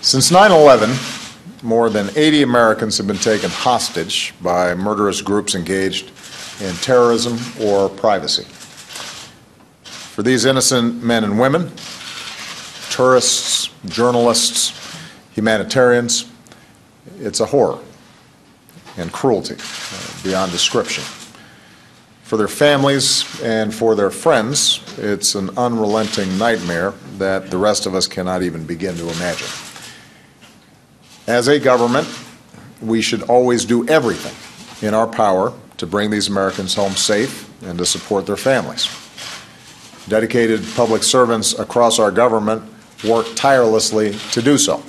Since 9/11, more than 80 Americans have been taken hostage by murderous groups engaged in terrorism or piracy. For these innocent men and women, tourists, journalists, humanitarians, it's a horror and cruelty beyond description. For their families and for their friends, it's an unrelenting nightmare that the rest of us cannot even begin to imagine. As a government, we should always do everything in our power to bring these Americans home safe and to support their families. Dedicated public servants across our government work tirelessly to do so.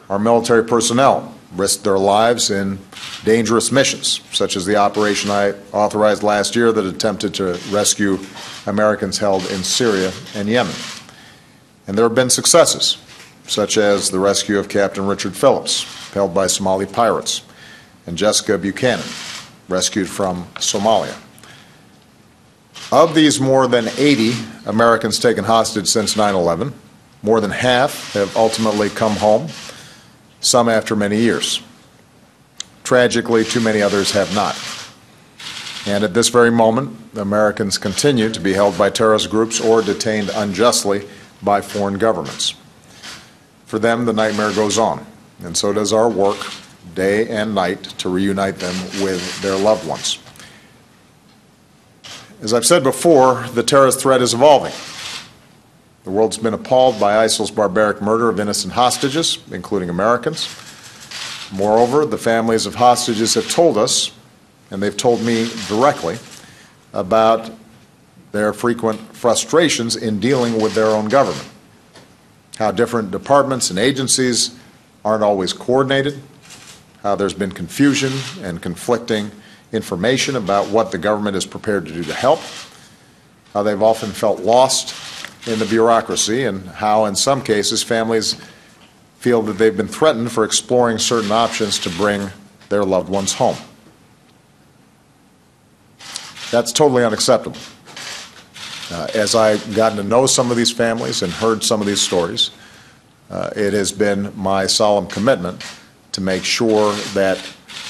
Our military personnel risked their lives in dangerous missions, such as the operation I authorized last year that attempted to rescue Americans held in Syria and Yemen. And there have been successes, such as the rescue of Captain Richard Phillips, held by Somali pirates, and Jessica Buchanan, rescued from Somalia. Of these more than 80 Americans taken hostage since 9/11, more than half have ultimately come home, some after many years. Tragically, too many others have not. And at this very moment, Americans continue to be held by terrorist groups or detained unjustly by foreign governments. For them, the nightmare goes on, and so does our work day and night to reunite them with their loved ones. As I've said before, the terrorist threat is evolving. The world's been appalled by ISIL's barbaric murder of innocent hostages, including Americans. Moreover, the families of hostages have told us, and they've told me directly, about their frequent frustrations in dealing with their own government. How different departments and agencies aren't always coordinated, how there's been confusion and conflicting information about what the government is prepared to do to help, how they've often felt lost in the bureaucracy, and how in some cases families feel that they've been threatened for exploring certain options to bring their loved ones home. That's totally unacceptable. As I've gotten to know some of these families and heard some of these stories, it has been my solemn commitment to make sure that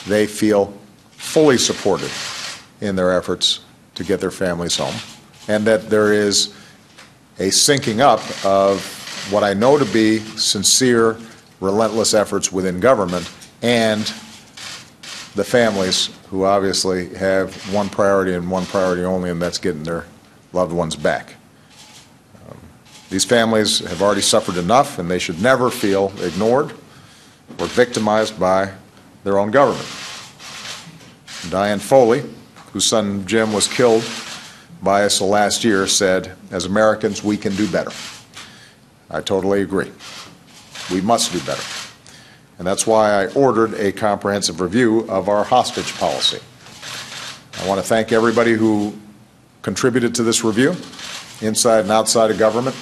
they feel fully supported in their efforts to get their families home, and that there is a syncing up of what I know to be sincere, relentless efforts within government and the families who obviously have one priority and one priority only, and that's getting their loved ones back. These families have already suffered enough, and they should never feel ignored or victimized by their own government. Diane Foley, whose son Jim was killed by ISIL last year, said, "As Americans, we can do better." I totally agree. We must do better. And that's why I ordered a comprehensive review of our hostage policy. I want to thank everybody who contributed to this review, inside and outside of government,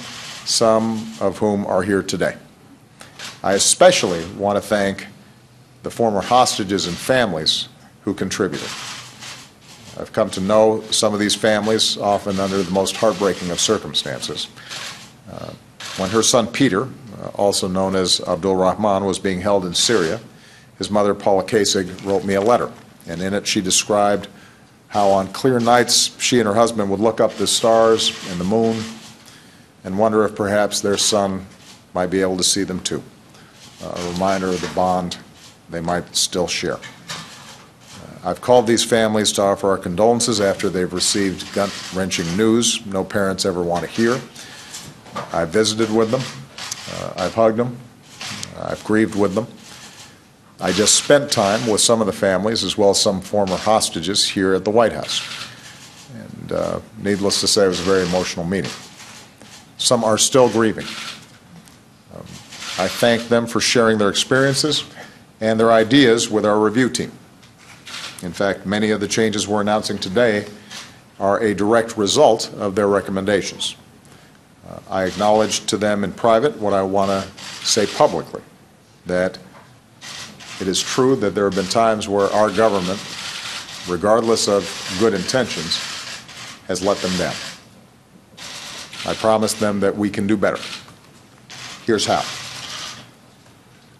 some of whom are here today. I especially want to thank the former hostages and families who contributed. I've come to know some of these families, often under the most heartbreaking of circumstances. When her son Peter, also known as Abdul Rahman, was being held in Syria, his mother Paula Kasig wrote me a letter, and in it she described how on clear nights she and her husband would look up the stars and the moon and wonder if perhaps their son might be able to see them too, a reminder of the bond they might still share. I've called these families to offer our condolences after they've received gut-wrenching news no parents ever want to hear. I've visited with them. I've hugged them. I've grieved with them. I just spent time with some of the families as well as some former hostages here at the White House. And needless to say, it was a very emotional meeting. Some are still grieving. I thank them for sharing their experiences and their ideas with our review team. In fact, many of the changes we're announcing today are a direct result of their recommendations. I acknowledge to them in private what I want to say publicly, that it is true that there have been times where our government, regardless of good intentions, has let them down. I promise them that we can do better. Here's how.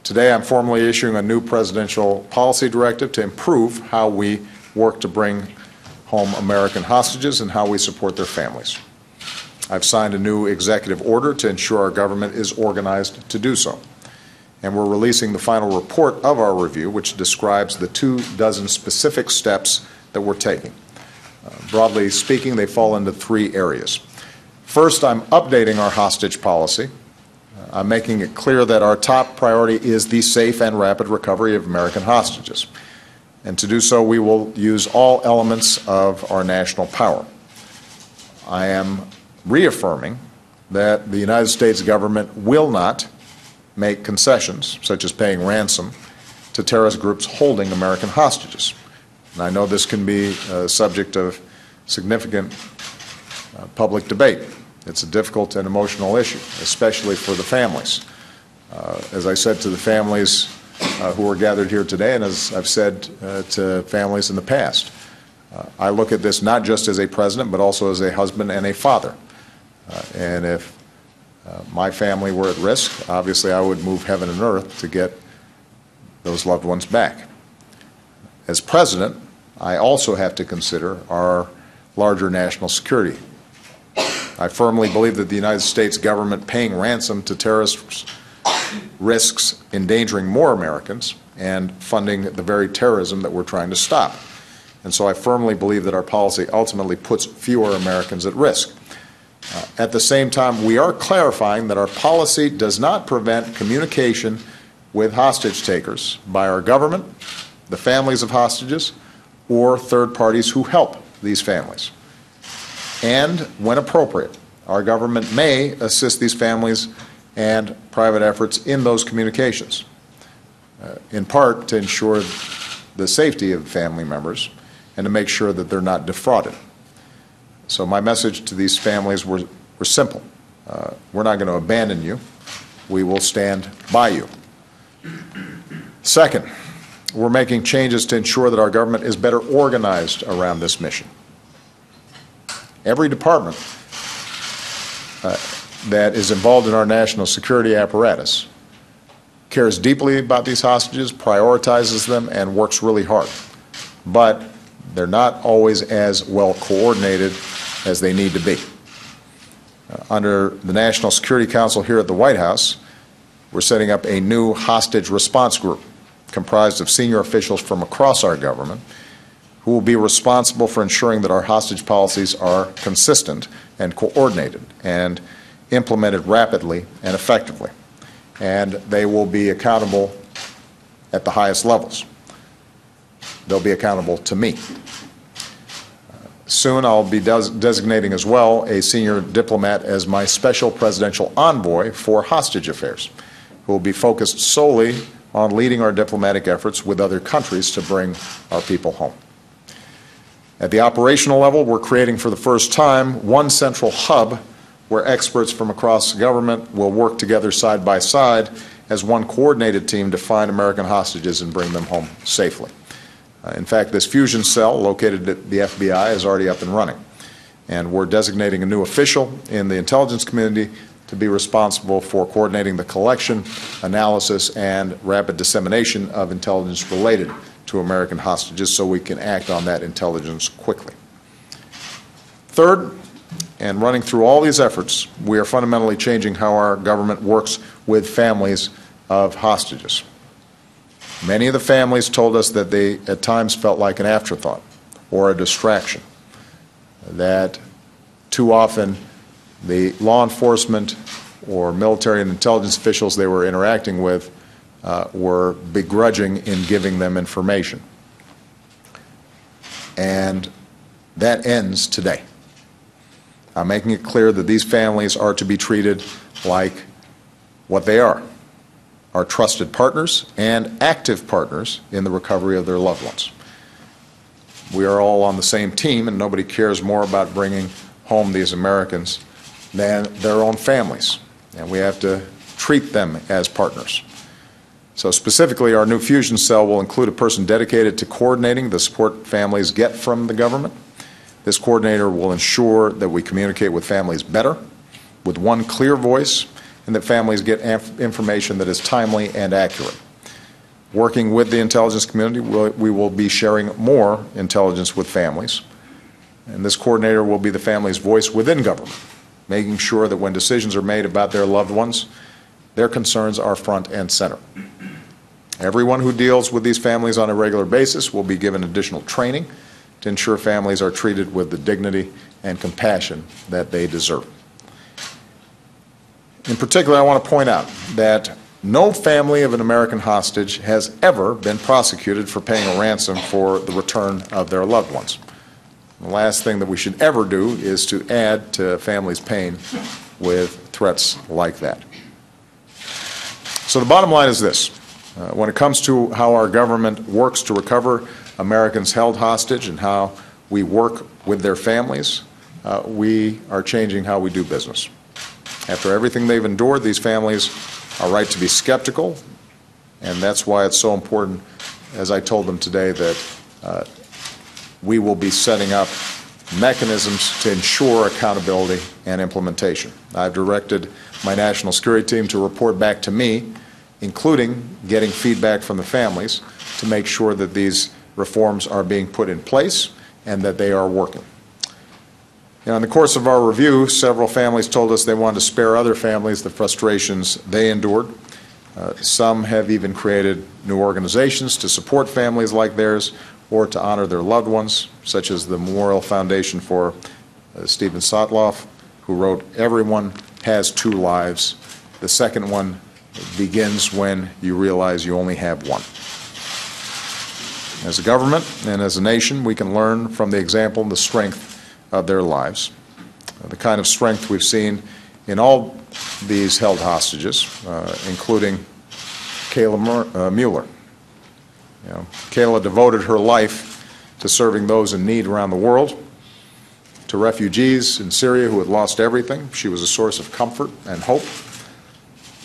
Today, I'm formally issuing a new presidential policy directive to improve how we work to bring home American hostages and how we support their families. I've signed a new executive order to ensure our government is organized to do so. And we're releasing the final report of our review, which describes the 24 specific steps that we're taking. Broadly speaking, they fall into 3 areas. First, I'm updating our hostage policy. I'm making it clear that our top priority is the safe and rapid recovery of American hostages. And to do so, we will use all elements of our national power. I am reaffirming that the United States government will not make concessions, such as paying ransom, to terrorist groups holding American hostages. And I know this can be a subject of significant public debate. It's a difficult and emotional issue, especially for the families. As I said to the families who are gathered here today, and as I've said to families in the past, I look at this not just as a president, but also as a husband and a father. And if my family were at risk, obviously I would move heaven and earth to get those loved ones back. As president, I also have to consider our larger national security. I firmly believe that the United States government paying ransom to terrorists risks endangering more Americans and funding the very terrorism that we're trying to stop. And so I firmly believe that our policy ultimately puts fewer Americans at risk. At the same time, we are clarifying that our policy does not prevent communication with hostage takers by our government, the families of hostages, or third parties who help these families. And when appropriate, our government may assist these families and private efforts in those communications, in part to ensure the safety of family members and to make sure that they're not defrauded. So my message to these families were simple. We're not going to abandon you. We will stand by you. Second, we're making changes to ensure that our government is better organized around this mission. Every department that is involved in our national security apparatus cares deeply about these hostages, prioritizes them, and works really hard. But they're not always as well coordinated as they need to be. Under the National Security Council here at the White House, we're setting up a new hostage response group comprised of senior officials from across our government who will be responsible for ensuring that our hostage policies are consistent and coordinated and implemented rapidly and effectively. And they will be accountable at the highest levels. They'll be accountable to me. Soon I'll be designating as well a senior diplomat as my special presidential envoy for hostage affairs, who will be focused solely on leading our diplomatic efforts with other countries to bring our people home. At the operational level, we're creating for the first time one central hub where experts from across the government will work together side by side as one coordinated team to find American hostages and bring them home safely. In fact, this fusion cell located at the FBI is already up and running. And we're designating a new official in the intelligence community to be responsible for coordinating the collection, analysis, and rapid dissemination of intelligence related to American hostages so we can act on that intelligence quickly. Third, and running through all these efforts, we are fundamentally changing how our government works with families of hostages. Many of the families told us that they at times felt like an afterthought or a distraction, that too often the law enforcement or military and intelligence officials they were interacting with were begrudging in giving them information. And that ends today. I'm making it clear that these families are to be treated like what they are, our trusted partners and active partners in the recovery of their loved ones. We are all on the same team, and nobody cares more about bringing home these Americans than their own families, and we have to treat them as partners. So specifically, our new fusion cell will include a person dedicated to coordinating the support families get from the government. This coordinator will ensure that we communicate with families better, with one clear voice, and that families get information that is timely and accurate. Working with the intelligence community, we will be sharing more intelligence with families, and this coordinator will be the family's voice within government, making sure that when decisions are made about their loved ones, their concerns are front and center. Everyone who deals with these families on a regular basis will be given additional training to ensure families are treated with the dignity and compassion that they deserve. In particular, I want to point out that no family of an American hostage has ever been prosecuted for paying a ransom for the return of their loved ones. The last thing that we should ever do is to add to families' pain with threats like that. So the bottom line is this. When it comes to how our government works to recover Americans held hostage and how we work with their families, we are changing how we do business. After everything they've endured, these families are right to be skeptical, and that's why it's so important, as I told them today, that we will be setting up mechanisms to ensure accountability and implementation. I've directed my national security team to report back to me, including getting feedback from the families, to make sure that these reforms are being put in place and that they are working. In the course of our review, several families told us they wanted to spare other families the frustrations they endured. Some have even created new organizations to support families like theirs or to honor their loved ones, such as the Memorial Foundation for Stephen Sotloff, who wrote, "Everyone has two lives. The second one begins when you realize you only have one." As a government and as a nation, we can learn from the example and the strength of their lives. The kind of strength we've seen in all these held hostages, including Kayla Mueller. Kayla devoted her life to serving those in need around the world. To refugees in Syria who had lost everything, she was a source of comfort and hope.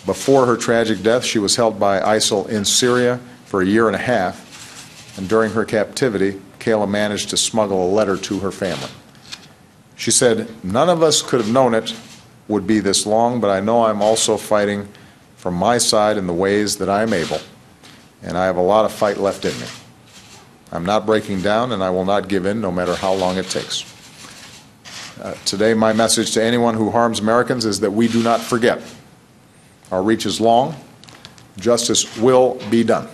Before her tragic death, she was held by ISIL in Syria for a year and a half, and during her captivity, Kayla managed to smuggle a letter to her family. She said, "None of us could have known it would be this long, but I know I'm also fighting from my side in the ways that I am able, and I have a lot of fight left in me. I'm not breaking down, and I will not give in no matter how long it takes." Today, my message to anyone who harms Americans is that we do not forget. Our reach is long. Justice will be done.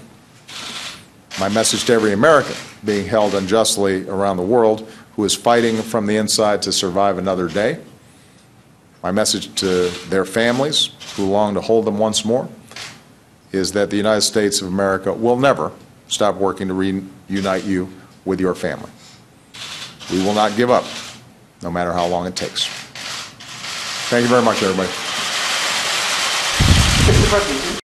My message to every American being held unjustly around the world who is fighting from the inside to survive another day, my message to their families who long to hold them once more, is that the United States of America will never stop working to reunite you with your family. We will not give up, no matter how long it takes. Thank you very much, everybody. Mr. President,